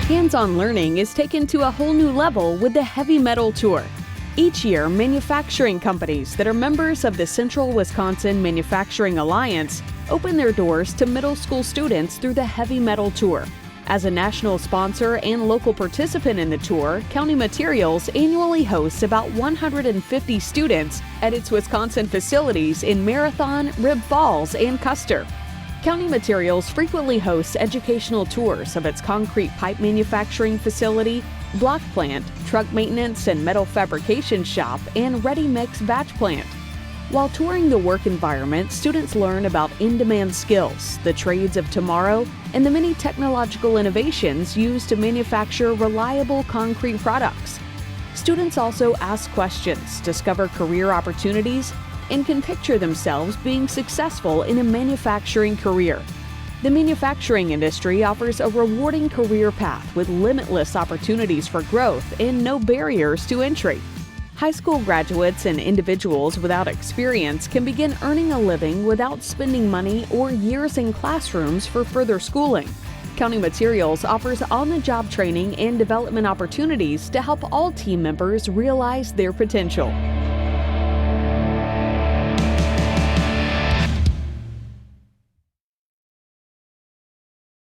Hands-on learning is taken to a whole new level with the Heavy Metal Tour. Each year, manufacturing companies that are members of the Central Wisconsin Manufacturing Alliance open their doors to middle school students through the Heavy Metal Tour. As a national sponsor and local participant in the tour, County Materials annually hosts about 150 students at its Wisconsin facilities in Marathon, Rib Falls, and Custer. County Materials frequently hosts educational tours of its concrete pipe manufacturing facility, block plant, truck maintenance and metal fabrication shop, and ready-mix batch plant. While touring the work environment, students learn about in-demand skills, the trades of tomorrow, and the many technological innovations used to manufacture reliable concrete products. Students also ask questions, discover career opportunities, and can picture themselves being successful in a manufacturing career. The manufacturing industry offers a rewarding career path with limitless opportunities for growth and no barriers to entry. High school graduates and individuals without experience can begin earning a living without spending money or years in classrooms for further schooling. County Materials offers on-the-job training and development opportunities to help all team members realize their potential.